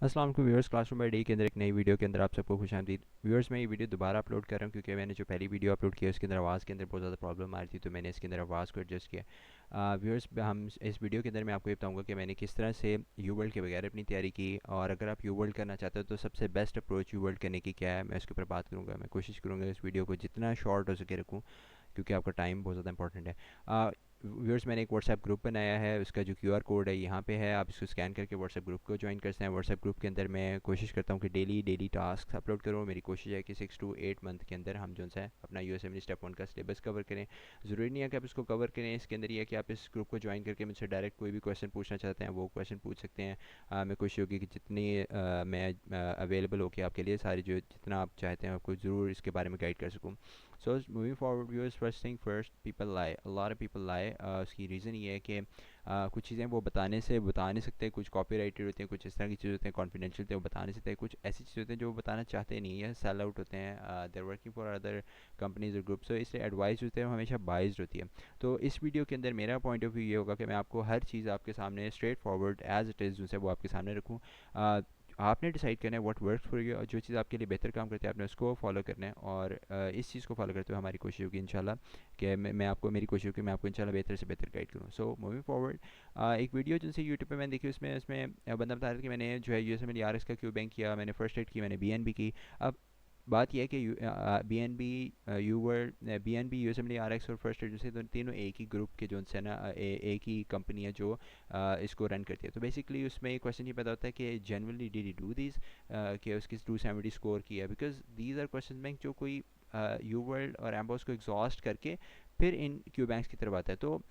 अस्सलाम वालेकुम viewers, classroom by day के अंदर एक नई वीडियो के अंदर आप सबको खुशामदीद। व्यूअर्स, मैं ये वीडियो दोबारा अपलोड कर रहा हूँ क्योंकि मैंने जो पहली वीडियो अपलोड की है उसके अंदर आवाज़ के अंदर बहुत ज़्यादा प्रॉब्लम आ रही थी, तो मैंने इसके अंदर आवाज़ को एडजस्ट किया। व्यूअर्स, हम इस वीडियो के अंदर मैं आपको ये बताऊँगा कि मैंने किस तरह से यू वर्ल्ड के बगैर अपनी तैयारी की, और अगर आप यू वर्ल्ड करना चाहते हो तो सबसे बेस्ट अप्रोच यू वर्ल्ड करने की क्या है, मैं उसके ऊपर बात करूँगा। मैं कोशिश करूँगा इस वीडियो को जितना शॉर्ट हो सके रखूँ, क्योंकि आपका टाइम बहुत ज़्यादा इंपॉर्टेंट है। व्यूअर्स, मैंने एक व्हाट्सएप ग्रुप बनाया है, उसका जो क्यूआर कोड है यहाँ पे है, आप इसको स्कैन करके व्हाट्सएप ग्रुप को ज्वाइन कर सकते हैं। व्हाट्सएप ग्रुप के अंदर मैं कोशिश करता हूँ कि डेली टास्क अपलोड करूँ। मेरी कोशिश है कि 6 to 8 मंथ के अंदर हम जो है अपना यूएसएमएल स्टेप 1 का सिलेबस कवर करें। ज़रूरी नहीं है कि आप इसको कवर करें, इसके अंदर ये है कि आप इस ग्रुप को ज्वाइन करके मुझसे डायरेक्ट कोई भी क्वेश्चन पूछना चाहते हैं वो क्वेश्चन पूछ सकते हैं। मैं कोशिश होगी कि जितनी मैं अवेलेबल हो कि आपके लिए सारी जो जितना आप चाहते हैं आपको ज़रूर इसके बारे में गाइड कर सकूँ। So moving forward viewers, first thing first, people lie, a lot of people lie. उसकी रीज़न ये है कि कुछ चीज़ें वो बताने से बता नहीं सकते, कुछ कॉपीराइटेड होती हैं, कुछ इस तरह की चीज़ें होती हैं, कॉन्फिडेंशियल होते हैं, वो बता नहीं सकते। कुछ ऐसी चीज़ें होती हैं जो वो बताना चाहते नहीं है, सेल आउट होते हैं, देर वर्किंग फॉर अदर कंपनीज और ग्रुप, सो इसलिए एडवाइस होते हैं हमेशा बाइज्ड होती है। तो इस वीडियो के अंदर मेरा पॉइंट ऑफ व्यू ये होगा कि मैं आपको हर चीज़ आपके सामने straightforward as it is जो है वो आपके सामने रखूँ। आपने डिसाइड करना है व्हाट वर्क्स फॉर यू, और जो चीज़ आपके लिए बेहतर काम करती है आपने उसको फॉलो करना है, और इस चीज़ को फॉलो करते हुए हमारी कोशिश होगी इंशाल्लाह कि मैं आपको, मेरी कोशिश होगी मैं आपको इंशाल्लाह बेहतर से बेहतर गाइड करूँ। सो मूविंग फॉरवर्ड, एक वीडियो जिनसे यूट्यूब पे मैंने देखी, उसमें उसमें बंदा बता रहा था कि मैंने जो है यूएसएमएल आरएक्स का क्यू बैंक किया, मैंने फर्स्ट एड की, मैंने बीएनबी की। अब बात यह है कि B N B UWorld, B N B, USMLE Rx और फर्स्ट एड जैसे तीनों एक ही ग्रुप के जो है ना, एक ही कंपनी है जो इसको रन करती है। तो बेसिकली उसमें एक क्वेश्चन ये पैदा होता है कि generally did he do this, कि उसकी 270 स्कोर किया, because these are question bank जो कोई यू वर्ल्ड और एम्बोस को एग्जॉस्ट करके फिर इन क्यू बैंक्स की तरफ आता है। तो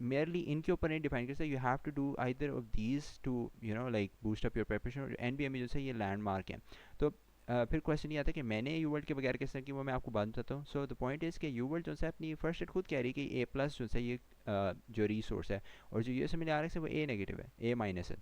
मेयरली इनके ऊपर नहीं डिफाइन करता, you have to do either of these two like boost up your preparation, और एनबीएम जो है ये लैंडमार्क है। तो फिर क्वेश्चन ये आता है कि मैंने यू वर्ल्ड के बगैर किस तरह की, वो मैं आपको बात बताता हूँ। सो द पॉइंट इज़ कि यू वर्ल्ड जो है अपनी फर्स्ट एड खुद कह रही है कि ए प्लस जो है ये जो रिसोर्स है, और जो U S M R X है वो ए नेगेटिव है, ए माइनस है।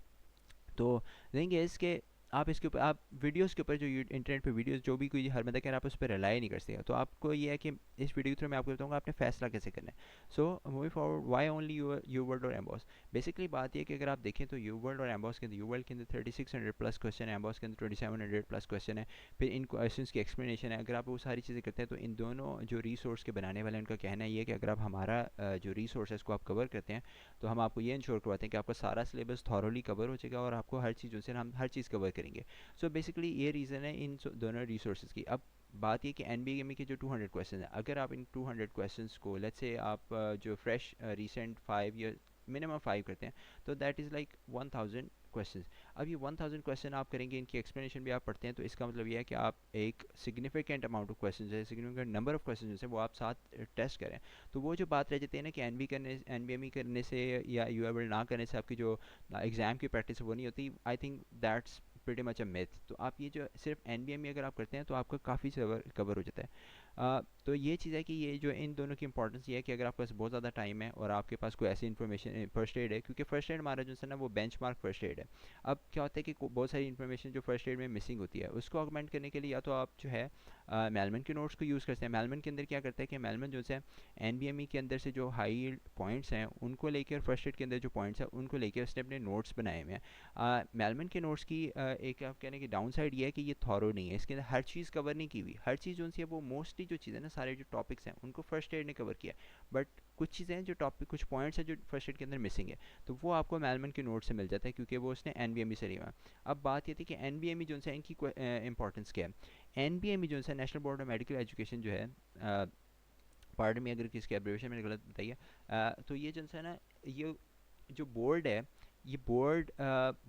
तो देंगे इसके, आप इसके ऊपर, आप वीडियोस के ऊपर जो इंटरनेट पे वीडियोस जो भी कोई हर बंदा कह रहा है आप उस पर रिलाई नहीं कर सकते। तो आपको ये है कि इस वीडियो के थ्रू मैं आपको बताऊंगा आपने फैसला कैसे करना है। So moving forward, why only UWorld और एम्बॉस। बेसिकली बात ये कि अगर आप देखें तो यू वर्ल्ड और एम्बॉस के अंदर, यू वर्ल्ड के अंदर 3600 प्लस क्वेश्चन है, एम्बॉस के अंदर 2700 प्लस क्वेश्चन है। फिर इन क्वेश्चन की एक्सप्लेनेशन है। अगर आप वो सारी चीज़ें करते हैं तो इन दोनों जो रिसोर्स के बनाने वाले हैं उनका कहना ये है कि अगर आप हमारा जो रिसोर्स है इसको आप कवर करते हैं तो हम आपको ये इंश्योर करवाते हैं कि आपका सारा सिलेबस थॉरली कवर हो जाएगा और आपको हर चीज़ों से हम हर चीज़ कवर करेंगे। सो बेसिकली ये रीज़न है इन दोनों रिसोर्सेज की। अब बात ये कि एन बी ए के जो 200 क्वेश्चन है, अगर आप इन 200 क्वेश्चन को लेट्स से आप जो फ्रेश रिसेंट 5 ईयर मिनिमम 5 करते हैं, तो दैट इज़ लाइक 1000 क्वेश्चन। अब ये 1000 क्वेश्चन आप करेंगे, इनकी एक्सप्लेनेशन भी आप पढ़ते हैं, तो इसका मतलब ये है कि आप एक सिग्निफिकेंट अमाउंट ऑफ क्वेश्चन है, सिग्निफिकेंट नंबर ऑफ क्वेश्चन है वो आप साथ टेस्ट करें। तो वो जो बात रह जाती है ना कि एन बी करने से या यू एल ना करने से आपकी जो एग्ज़ाम की प्रैक्टिस वो नहीं होती, I think that's pretty much a myth. तो आप ये जो सिर्फ एन अगर आप करते हैं तो आपका काफ़ी कवर हो जाता है। तो ये चीज़ है कि ये जो इन दोनों की इंपॉर्टेंस ये है कि अगर आपके पास बहुत ज़्यादा टाइम है और आपके पास कोई ऐसी इन्फॉर्मेशन फर्स्ट एड है, क्योंकि फर्स्ट एड हमारा जो है ना वो बेंचमार्क फर्स्ट एड है। अब क्या होता है कि बहुत सारी इन्फॉर्मेशन जो फर्स्ट एड में मिसिंग होती है उसको ऑगमेंट करने के लिए या तो आप जो है मेलमन के नोट्स को यूज़ करते हैं। मेलमन के अंदर क्या करता है कि मेलमन जो है एन के अंदर से जो हाई पॉइंट्स हैं उनको लेकर, फर्स्ट एड के अंदर जो पॉइंट्स हैं उनको लेकर उसने अपने नोट्स बनाए हुए हैं। मेलमन के नोट्स की एक आप कहने की डाउन साइड ये है कि ये थॉरो नहीं है, इसके अंदर हर चीज़ कवर नहीं की हुई। हर चीज़ जो है वो मोस्टली जो चीज़ है ना, सारे जो टॉपिक्स हैं उनको फर्स्ट एड ने कवर किया, बट कुछ चीज़ें हैं जो टॉपिक, कुछ पॉइंट्स हैं जो फर्स्ट एड के अंदर मिसिंग है, तो वो आपको मेलमन के नोट से मिल जाता है क्योंकि वो उसने एन से लिया। अब बात ये थी कि एन जो है इनकी इंपॉर्टेंस क्या है। एन जो है national board of medical education जो है, पार्ट में अगर किसकी एब्रिवेशन मैंने गलत बताइए, तो ये जो है ना, ये जो बोर्ड है, ये बोर्ड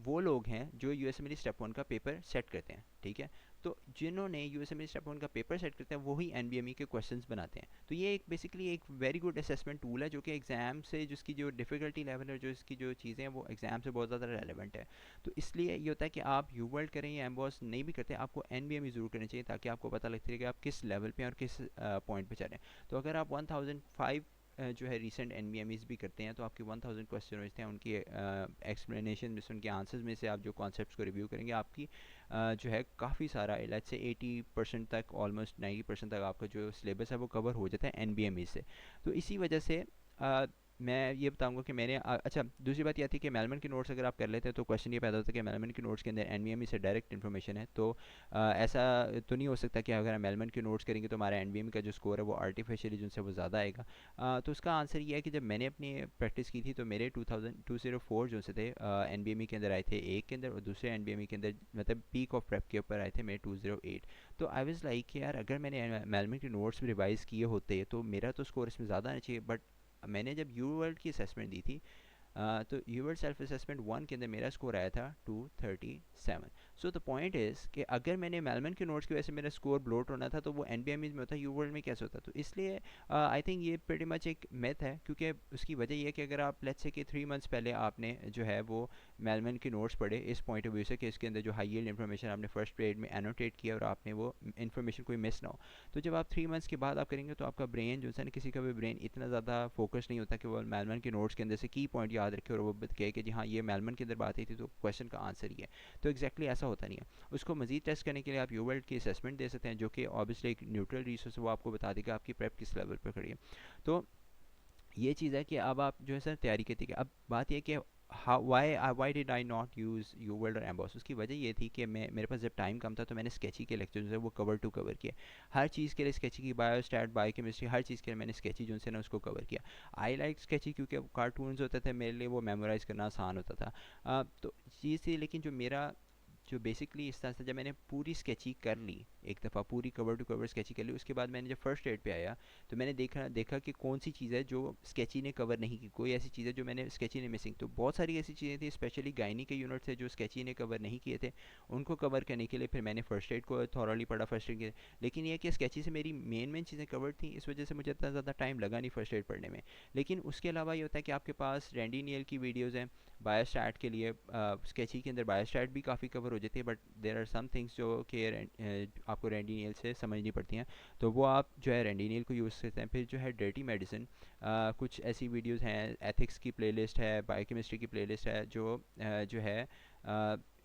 वो लोग हैं जो यूएसएमएल स्टेप 1 का पेपर सेट करते हैं, ठीक है। तो जिन्होंने यूएसएमएल स्टेप 1 का पेपर सेट करते हैं वही एनबीएमई के क्वेश्चंस बनाते हैं। तो ये एक बेसिकली एक वेरी गुड असेसमेंट टूल है जो कि एग्जाम से, जिसकी जो डिफिकल्टी लेवल है, जो इसकी जो चीज़ें हैं वो एग्जाम से बहुत ज़्यादा रेलेवेंट है। तो इसलिए ये होता है कि आप यू वर्ल्ड करें या एम्बॉस नहीं भी करते, आपको एनबीएमई ज़रूर करनी चाहिए ताकि आपको पता लगता है कि आप किस लेवल पे और किस पॉइंट पे चल रहे हैं। तो अगर आप 1005 जो है रीसेंट एन भी करते हैं तो आपके 1000 क्वेश्चन होते हैं, उनकी एक्सप्लेनेशन में से, उनके आंसर्स में से आप जो कॉन्सेप्ट्स को रिव्यू करेंगे, आपकी जो है काफ़ी सारा, लेट्स से 80% तक, ऑलमोस्ट 90% तक आपका जो सिलेबस है वो कवर हो जाता है एन से। तो इसी वजह से मैं ये बताऊंगा कि मैंने अच्छा दूसरी बात यह थी कि मेलमन के नोट्स अगर आप कर लेते हैं तो क्वेश्चन ये पैदा होता है कि मेलमन के नोट्स के अंदर एनवीएमई से डायरेक्ट इन्फॉर्मेशन है, तो ऐसा तो नहीं हो सकता कि अगर हम मेलमन के नोट्स करेंगे तो हमारा एनवीएमई का जो स्कोर है वो आर्टिफिशियली जिनसे वो ज़्यादा आएगा। तो उसका आंसर ये है कि जब मैंने अपनी प्रैक्टिस की थी तो मेरे 204 जो से थे एनवीएमई के अंदर आए थे एक के अंदर, और दूसरे एनवीएमई के अंदर मतलब पीक ऑफ प्रेप के ऊपर आए थे मेरे 208। तो आई वाज लाइक कि यार अगर मैंने मेलमन के नोट्स रिवाइज़ किए होते तो मेरा तो स्कोर इसमें ज़्यादा आना चाहिए। बट मैंने जब यू वर्ल्ड की असेसमेंट दी थी तो यूवर सेल्फ असेसमेंट 1 के अंदर मेरा स्कोर आया था 237। सो द पॉइंट इज़ कि अगर मैंने मेलमन के नोट्स की वजह से मेरा स्कोर ब्लोट होना था तो वो एनबीएमईज में होता, यू वर्ल्ड में कैसे होता? तो इसलिए आई थिंक ये प्रेटी मच एक मिथ है, क्योंकि उसकी वजह ये है कि अगर आप लेट्स से कि 3 मंथ्स पहले आपने जो है वो मेलमन के नोट्स पढ़े इस पॉइंट ऑफ व्यू से कि इसके अंदर जो हाई यील्ड इन्फॉर्मेशन आपने फर्स्ट पीरियड में एनोटेट किया और आपने वो इन्फॉर्मेशन कोई मिस ना हो, तो जब आप 3 मंथ्स के बाद आप करेंगे तो आपका ब्रेन जो है ना, किसी का भी ब्रेन इतना ज़्यादा फोकस नहीं होता कि वो मेलमन के नोट्स के अंदर से की पॉइंट याद रखे और वो कहे कि जी हाँ ये मेलमन के अंदर बात आई थी तो क्वेश्चन का आंसर ही है। तो एग्जैक्टली ऐसा होता नहीं है। उसको मजीद टेस्ट करने के लिए आप यू वर्ल्ड की असेसमेंट दे सकते हैं, जो कि ऑब्वियसली एक न्यूट्रल रिसोर्स है, वो आपको बता देगा आपकी प्रेप किस लेवल पर खड़ी है। तो ये चीज़ है कि अब आप जो है सर तैयारी की थी कि अब बात यह कि why did I not use you world और एम्बॉस। उसकी वजह ये थी कि मैं मेरे पास जब टाइम कम था तो मैंने स्केची के लेक्चर जो है वो कवर टू कवर किया। हर चीज़ के लिए स्केची की, बायोस्टैट बायोकेमिस्ट्री हर चीज़ के लिए मैंने स्केची जो है ना उसको कवर किया। आई लाइक स्केची क्योंकि कार्टून्स होते थे मेरे लिए, वो मेमोराइज़ करना आसान होता था। तो चीज़ थी, लेकिन जो मेरा जो बेसिकली इस तरह से जब मैंने पूरी स्केची कर ली, एक दफ़ा पूरी कवर टू कवर स्केची कर ली, उसके बाद मैंने जब फर्स्ट एड पे आया तो मैंने देखा कि कौन सी चीज़ है जो स्केची ने कवर नहीं की, कोई ऐसी चीज़ है जो मैंने स्केची ने मिसिंग। तो बहुत सारी ऐसी चीज़ें थी, स्पेशली गायनी के यूनिट थे जो स्केची ने कवर नहीं किए थे, उनको कवर करने के लिए फिर मैंने फर्स्ट एड को थॉरली पढ़ा फर्स्ट एड के। लेकिन ये कि स्केची से मेरी मेन चीज़ें कवर थी, इस वजह से मुझे इतना ज़्यादा टाइम लगा नहीं फर्स्ट एड पढ़ने में। लेकिन उसके अलावा ये होता है कि आपके पास रैंडी नील की वीडियोज़ हैं बायोस्टैट के लिए। स्केची के अंदर बायोस्टैट भी काफ़ी कवर हो जाती है, but there are some things जो कि आपको रैंडी नील से समझनी पड़ती हैं, तो वो आप जो है रैंडी नील को यूज़ करते हैं। फिर जो है डर्टी मेडिसिन, कुछ ऐसी वीडियोस हैं, एथिक्स की प्लेलिस्ट है, बायोकेमिस्ट्री की प्लेलिस्ट है, जो है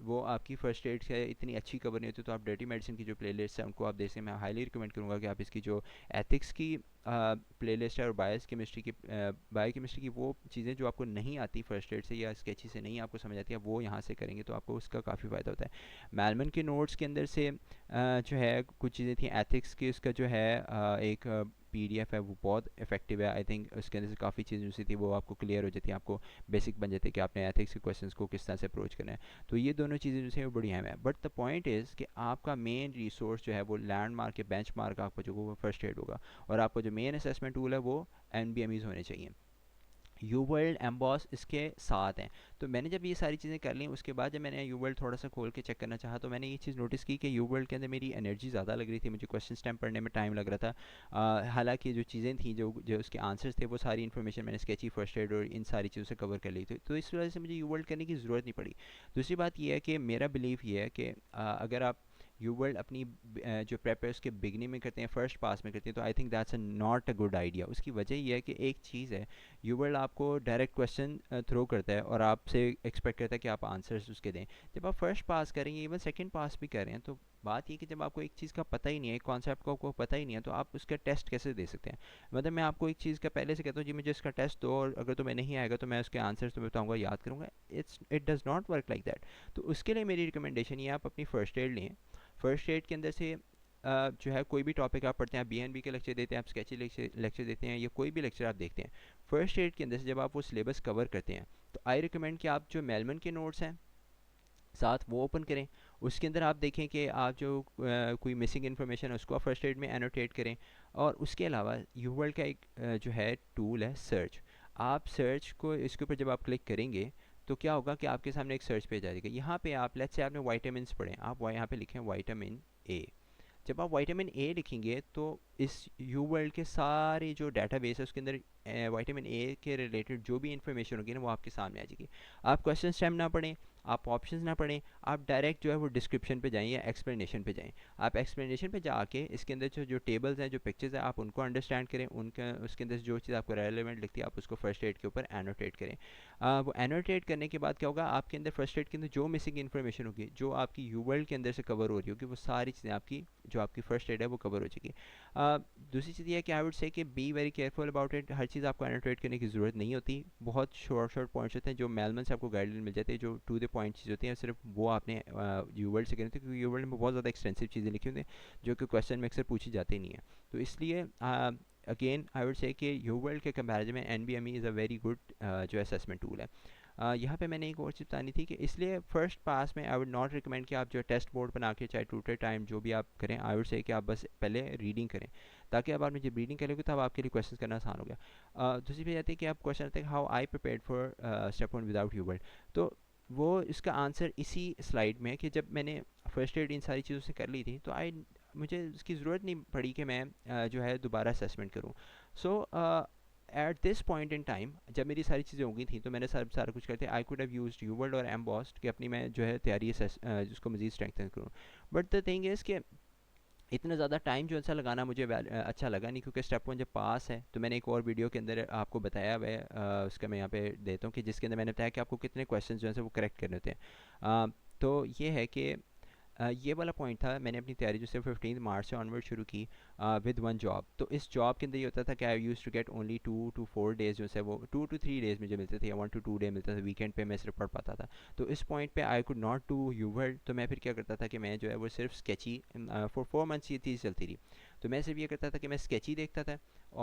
वो आपकी फ़र्स्ट एड से इतनी अच्छी कवर नहीं होती, तो आप डर्टी मेडिसिन की जो प्लेलिस्ट है उनको आप देखें। मैं हाईली रिकमेंड करूँगा कि आप इसकी जो एथिक्स की प्लेलिस्ट है और बायोकेमिस्ट्री की वो चीज़ें जो आपको नहीं आती फर्स्ट एड से या स्केची से नहीं आपको समझ आती है, वो यहाँ से करेंगे तो आपको उसका काफ़ी फ़ायदा होता है। मेलमन के नोट्स के अंदर से जो है कुछ चीज़ें थी एथिक्स की, उसका जो है एक पीडीएफ है वो बहुत इफेक्टिव है। आई थिंक उसके अंदर से काफ़ी चीज़ें जो थी वो आपको क्लियर हो जाती है, आपको बेसिक बन जाती है कि आपने एथिक्स के क्वेश्चंस को किस तरह से अप्रोच करना है। तो ये दोनों चीज़ें जो है वो बड़ी अहम है। बट द पॉइंट इज़ कि आपका मेन रिसोर्स जो है वो लैंडमार्क या बेंचमार्क आपका जो वो फर्स्ट एड होगा, और आपका जो मेन असेसमेंट टूल है वो एनबीएमईज होने चाहिए। यू वर्ल्ड एम्बॉस इसके साथ हैं। तो मैंने जब ये सारी चीज़ें कर ली, उसके बाद जब मैंने यू वर्ल्ड थोड़ा सा खोल के चेक करना चाहा तो मैंने ये चीज़ नोटिस की कि यू वर्ल्ड के अंदर मेरी एनर्जी ज़्यादा लग रही थी, मुझे क्वेश्चन स्टैम्प पढ़ने में टाइम लग रहा था। हालांकि जो चीज़ें थी, जो जो उसके आंसर्स थे, वो सारी इन्फॉर्मेशन मैंने स्केची फर्स्ट एड और इन सारी चीज़ों से कवर कर ली थी, तो इस वजह से मुझे यू वर्ल्ड करने की ज़रूरत नहीं पड़ी। दूसरी बात यह है कि मेरा बिलीव ये है कि अगर आप यू वर्ल्ड अपनी जो प्रेप है उसके बिगनिंग में करते हैं, फर्स्ट पास में करते हैं, तो I think that's not a good idea. उसकी वजह यह है कि एक चीज़ है, यू वर्ल्ड आपको डायरेक्ट क्वेश्चन थ्रो करता है और आपसे एक्सपेक्ट करता है कि आप आंसर्स उसके दें। जब आप फर्स्ट पास करेंगे, इवन सेकंड पास भी कर रहे हैं, तो बात ये कि जब आपको एक चीज़ का पता ही नहीं है, एक कॉन्सेप्ट को आपको पता ही नहीं है, तो आप उसका टेस्ट कैसे दे सकते हैं? मतलब मैं आपको एक चीज़ का पहले से कहता हूँ जी मुझे इसका टेस्ट दो, और अगर तुम्हें नहीं आएगा तो मैं उसके आंसर्स तुम्हें बताऊँगा, याद करूँगा। It does not work like that. तो उसके लिए मेरी रिकमेंडेशन ये, आप अपनी फ़र्स्ट एड लें। फर्स्ट एड के अंदर से जो है कोई भी टॉपिक आप पढ़ते हैं, आप बीएनबी के लेक्चर देते हैं, आप स्केची लेक्चर देते हैं, या कोई भी लेक्चर आप देखते हैं, फर्स्ट एड के अंदर से जब आप वो सिलेबस कवर करते हैं, तो आई रिकमेंड कि आप जो मेलमन के नोट्स हैं साथ वो ओपन करें। उसके अंदर आप देखें कि आप जो कोई मिसिंग इन्फॉर्मेशन है उसको आप फर्स्ट एड में एनोटेट करें। और उसके अलावा यू वर्ल्ड का एक जो है टूल है सर्च। आप सर्च को इसके ऊपर जब आप क्लिक करेंगे तो क्या होगा कि आपके सामने एक सर्च पेज आ जाएगा। यहाँ पे आप लेट्स से आपने वाइटामिन पढ़े, आप यहाँ पे लिखें वाइटामिन ए। जब आप वाइटामिन ए लिखेंगे तो इस यू वर्ल्ड के सारे जो डाटाबेस है उसके अंदर वाइटामिन ए के रिलेटेड जो भी इन्फॉर्मेशन होगी ना वो आपके सामने आ जाएगी। आप क्वेश्चन स्टेम ना पढ़ें, आप ऑप्शंस ना पढ़ें, आप डायरेक्ट जो है वो डिस्क्रिप्शन पे जाएं या एक्सप्लेनेशन पे जाएं। आप एक्सप्लेनेशन पे जाके इसके अंदर जो जो टेबल्स हैं, जो पिक्चर्स हैं, आप उनको अंडरस्टैंड करें, उनके उसके अंदर जो चीज़ आपको रेलेवेंट लगती है आप उसको फर्स्ट एड के ऊपर एनोटेट करें। वो एनोटेट करने के बाद क्या होगा, आपके अंदर फर्स्ट एड के अंदर जो मिसिंग इन्फॉर्मेशन होगी, जो आपकी यू वर्ल्ड के अंदर से कवर हो रही होगी, वो सारी चीज़ें आपकी जो आपकी फर्स्ट एड है वो कवर हो जाएगी। दूसरी चीज़ ये है कि आई वुड से कि be very careful about it. हर चीज़ आपको एनोटेट करने की ज़रूरत नहीं होती। बहुत शॉर्ट शॉर्ट पॉइंट्स होते हैं जो मेलमन से आपको गाइडलाइन मिल जाती है, जो टू द पॉइंट चीज़ होती है, सिर्फ वो आपने यू वर्ल्ड से करनी थी, क्योंकि यू वर्ल्ड में बहुत ज़्यादा एक्सटेंसिव चीज़ें लिखी होती हैं जो कि क्वेश्चन में अक्सर पूछी जाती नहीं है। तो इसलिए अगेन आई वुड से कि यू वर्ल्ड के कंपैरिजन में N B M E is a very good जो असेसमेंट टूल है। यहाँ पे मैंने एक और चीज़ बतानी थी कि इसलिए फ़र्स्ट पास में आई वुड नॉट रिकमेंड कि आप जो टेस्ट बोर्ड बना के चाहे ट्यूटर टाइम जो भी आप करें, आई वुड से कि आप बस पहले रीडिंग करें, ताकि अब आपने जब रीडिंग करोगे तब आपके लिए क्वेश्चन करना आसान हो गया। दूसरी बात आती है कि आप क्वेश्चन आते हैं how I prepared for step one without you world. तो वो इसका आंसर इसी स्लाइड में है कि जब मैंने फर्स्ट एड इन सारी चीज़ों से कर ली थी तो मुझे इसकी ज़रूरत नहीं पड़ी कि मैं जो है दोबारा असेसमेंट करूँ। So at this point in time जब मेरी सारी चीज़ें हो गई थी तो मैंने सारा कुछ करते I could have used you world और एम्बॉस्ड कि अपनी मैं जो है तैयारी जिसको मज़ीद स्ट्रेंथन करूँ। बट द थिंग इज़ कि इतना ज़्यादा टाइम जो ऐसा लगाना मुझे अच्छा लगा नहीं, क्योंकि स्टेप वन जब पास है तो मैंने एक और वीडियो के अंदर आपको बताया हुआ है, उसका मैं यहाँ पे देता हूँ कि जिसके अंदर मैंने बताया कि आपको कितने क्वेश्चन जो है वो करेक्ट करने होते हैं। तो ये है कि ये वाला पॉइंट था। मैंने अपनी तैयारी जो सिर्फ 15 मार्च से ऑनवर्ड शुरू की विद वन जॉब। तो इस जॉब के अंदर ये होता था कि I used to get only 2 to 4 days जो है वो 2 to 3 डेज़ मुझे मिलते थे, या 1 to 2 डे मिलता था। वीकेंड पे मैं सिर्फ पढ़ पाता था। तो इस पॉइंट पे आई could not do you world. तो मैं फिर क्या करता था कि मैं जो है वो सिर्फ स्केची फॉर 4 मंथ्स ये चीज़ चलती रही। तो मैं सिर्फ ये करता था कि मैं स्केची देखता था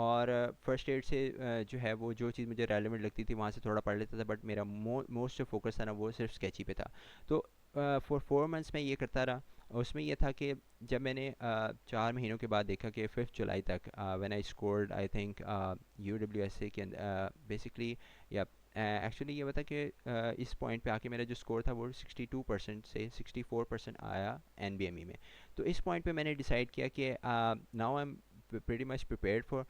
और फर्स्ट एड से जो है वो जो चीज़ मुझे रेलिवेंट लगती थी वहाँ से थोड़ा पढ़ लेता था, बट मेरा मोस्ट जो फोकस था ना वो सिर्फ स्केची पे था। तो फॉर 4 मंथ्स मैं ये करता रहा। उसमें यह था कि जब मैंने 4 महीनों के बाद देखा कि 5 जुलाई तक when I scored I think U W S A के बेसिकली, या एक्चुअली ये बता कि इस पॉइंट पे आके मेरा जो स्कोर था वो 62% से 64% आया एन बी एम ई में। तो इस पॉइंट पे मैंने डिसाइड किया कि now I am pretty much prepared for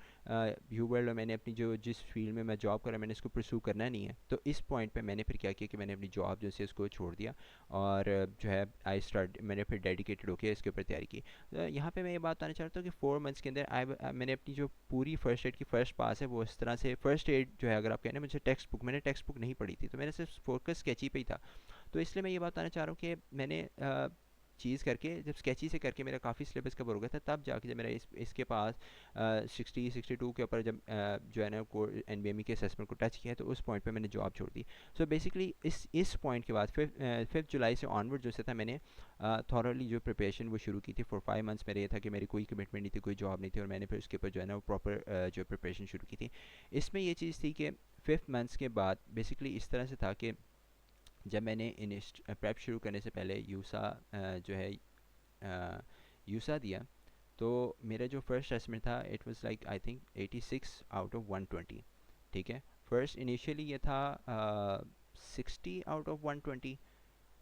you world, और मैंने अपनी जो जिस फील्ड में मैं जॉब कर रहा हूँ मैंने इसको परस्यू करना नहीं है। तो इस पॉइंट पे मैंने फिर क्या किया कि मैंने अपनी जॉब जो है इसको छोड़ दिया और जो है मैंने फिर डेडिकेटेड होकर इसके ऊपर तैयारी की। यहाँ पे मैं ये बात बताना चाहता हूँ कि 4 मंथ्स के अंदर मैंने अपनी जो पूरी फर्स्ट एड की फर्स्ट पास है वो इस तरह से, फर्स्ट एड जो है अगर आप कहने मुझे मैंने टेक्स्ट बुक नहीं पढ़ी थी, तो मैंने सिर्फ फोकस स्केची पे ही था। तो इसलिए मैं ये बात बताना चाह रहा हूँ कि मैंने चीज़ करके जब स्केची से करके मेरा काफ़ी सिलेबस कवर हो गया था, तब जाके जब मेरा इसके पास 62 के ऊपर जब जो है ना को एन बी एम ई के असेसमेंट को टच किया, तो उस पॉइंट पे मैंने जॉब छोड़ दी। सो बेसिकली इस पॉइंट के बाद 5 जुलाई से ऑनवर्ड जो से था मैंने थॉरली जो प्रिपरेशन वो शुरू की थी। फॉर 5 मंथ्स मेरा ये था कि मेरी कोई कमिटमेंट नहीं थी, कोई जॉब नहीं थी, और मैंने फिर उसके ऊपर जो है ना प्रॉपर जो प्रिपरेशन शुरू की थी। इसमें ये चीज़ थी कि 5 मंथ्स के बाद बेसिकली इस तरह से था कि जब मैंने इन प्रेप शुरू करने से पहले यूसा जो है यूसा दिया, तो मेरा जो फर्स्ट असेसमेंट था it was like I think 86 out of 120। ठीक है, फर्स्ट इनिशियली ये था 60 आउट ऑफ 120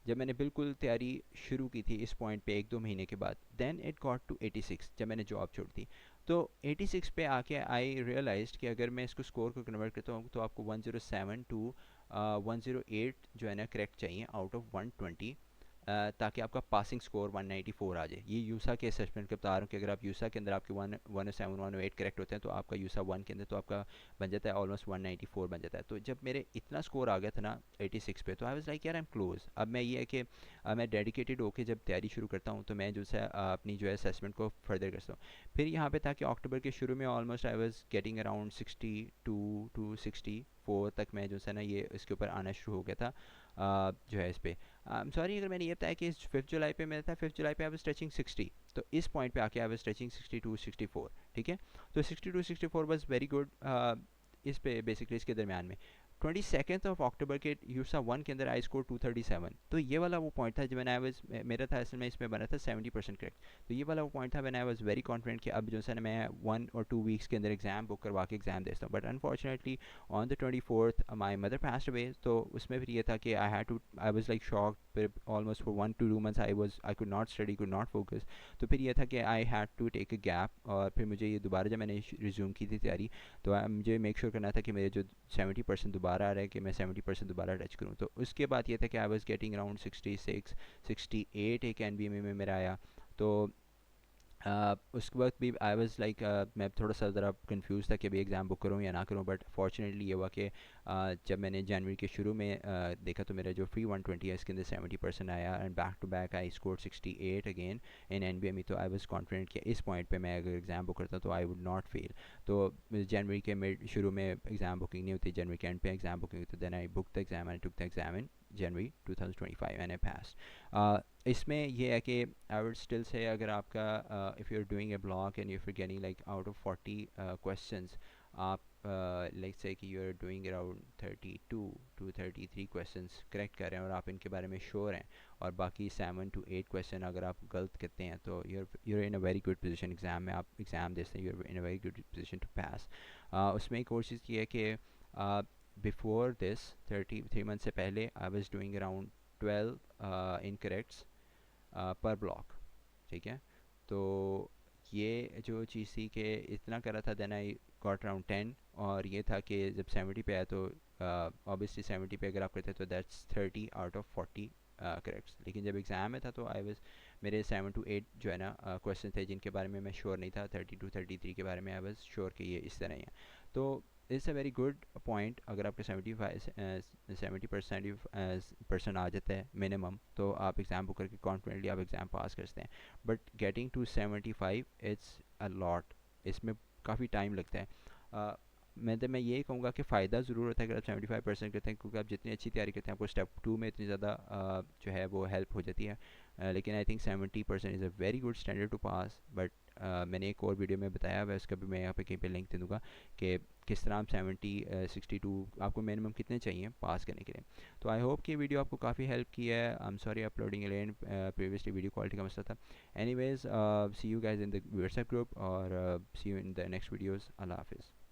जब मैंने बिल्कुल तैयारी शुरू की थी इस पॉइंट पे 1-2 महीने के बाद। देन इट गॉट टू 86 जब मैंने जॉब छोड़ दी। तो 86 पे आके आई रियलाइज्ड कि अगर मैं इसको स्कोर को कन्वर्ट करता हूँ तो आपको 107 टू 108 जो है ना करेक्ट चाहिए आउट ऑफ 120, ताकि आपका पासिंग स्कोर 194 आ जाए। ये यूसा के असेसमेंट के बता रहा हूँ कि अगर आप यूसा के अंदर आपके 107 108 करेक्ट होते हैं तो आपका यूसा 1 के अंदर तो आपका बन जाता है ऑलमोस्ट 194 बन जाता है। तो जब मेरे इतना स्कोर आ गया था ना 86 पे, तो आई वाज लाइक यार आई एम क्लोज। अब मैं ये है कि मैं डेडिकेटेड होकर जब तैयारी शुरू करता हूँ तो मैं जो है अपनी जो है असेसमेंट को फर्दर करता हूँ। फिर यहाँ पे था कि अक्टूबर के शुरू में almost I was getting around 62 to 64 तक मैं जो है ना ये इसके ऊपर आना शुरू हो गया था जो है इस पे। सॉरी अगर मैंने ये बताया कि 5 जुलाई पे मैं था, 5 जुलाई पे आई वाज स्ट्रेचिंग 60, तो इस पॉइंट पे आके आई वाज स्ट्रेचिंग 62 64। ठीक है, तो 62 64 वाज वेरी गुड इस पे बेसिकली इसके दरमियान में। 22 ऑफ अक्टूबर के यूसा 1 के अंदर आई स्कोर 237। तो ये वाला वो पॉइंट था जब मैंने आई वाज मेरा था असल में इसमें बना था 70% करेक्ट। तो ये वाला वो पॉइंट था when I was very confident कि अब जो है ना मैं 1 or 2 वीक्स के अंदर एग्जाम बुक करवा के एग्जाम देता हूँ। But unfortunately on the 24th my mother passed away. तो उसमें फिर ये था कि आई वाज लाइक शॉक्ड। फिर almost for 1 to 2 months I could not study, could not focus. तो फिर ये था कि I had to take a gap, और फिर मुझे ये दोबारा जब मैंने रिज्यूम की थी तैयारी तो मुझे मेक श्योर करना था कि मेरे जो 70% दोबारा दोबारा आ रहा है कि मैं 70% दोबारा टच करूँ। तो उसके बाद ये था कि आई वाज गेटिंग अराउंड 66 68 एक एनबीए में मेरा आया। तो उस वक्त भी आई वाज लाइक मैं थोड़ा सा ज़रा कंफ्यूज था कि अभी एग्ज़ाम बुक करूँ या ना करूँ, बट फॉर्चुनेटली ये हुआ कि जब मैंने जनवरी के शुरू में देखा तो मेरा जो फ्री 120 है इसके अंदर 70% आया, and back to back I score 68 again in NBME. तो आई वाज कॉन्फिडेंट कि इस पॉइंट पे मैं अगर एग्ज़ाम बुक करता तो आई वुड नॉट फेल। तो जनवरी के मिड शुरू में एग्ज़ाम बुकिंग नहीं होती, जनवरी के एंड पे एग्ज़ाम बुकिंग होती, then I book the exam and took the exam in January 2025 and I pass. इसमें ये है कि आई वुड स्टिल से अगर आपका if you are doing a block and if you getting like out of 40 questions, आप like say कि you are doing around 32 to 33 questions correct कर रहे हैं और आप इनके बारे में श्योर हैं, और बाकी 7 to 8 क्वेश्चन अगर आप गलत करते हैं तो you're in a very good position. Exam में आप एग्ज़ाम देते हैं, you're in a very good position to pass. उसमें एक और चीज़ ये है कि बिफोर दिस 3 months से पहले आई वाज डूइंग अराउंड 12 इनकरेक्ट्स पर ब्लॉक, ठीक है। तो ये जो चीज़ थी कि इतना करा था, देन आई गॉट अराउंड 10, और ये था कि जब 70 पे आया तो ऑब्वियसली 70 पे अगर आप करते तो दैट्स 30 आउट ऑफ 40 करेक्ट्स। लेकिन जब एग्ज़ाम में था तो आई वाज मेरे 7 to 8 जो है ना क्वेश्चन थे जिनके बारे में मैं श्योर नहीं था, 30 to 33 के बारे में आई वाज श्योर कि ये इस तरह ही है। तो it's a very good point अगर आपके 70% आ जाता है मिनिमम, तो आप एग्ज़ाम बुक करके कॉन्फिडेंटली आप एग्ज़ाम पास कर सकते हैं। But getting to 75 it's a lot, इसमें काफ़ी टाइम लगता है। मैं ये कहूँगा कि फ़ायदा ज़रूर होता है अगर आप 75% करते हैं, क्योंकि आप जितनी अच्छी तैयारी करते हैं आपको स्टेप 2 में इतनी ज़्यादा जो है वो हेल्प हो जाती है। लेकिन I think 70% is a very good standard to pass. But मैंने एक और वीडियो में बताया हुआ है, उसका भी मैं यहाँ पे कहीं पे लिंक दे दूँगा कि किस तरह आप 62 आपको मिनिमम कितने चाहिए पास करने के लिए। तो आई होप कि वीडियो आपको काफ़ी हेल्प की है। I am sorry uploading late, previously video quality का मसला था। Anyways see you guys in the WhatsApp group, और see you in the next videos. अल्लाह हाफिज़।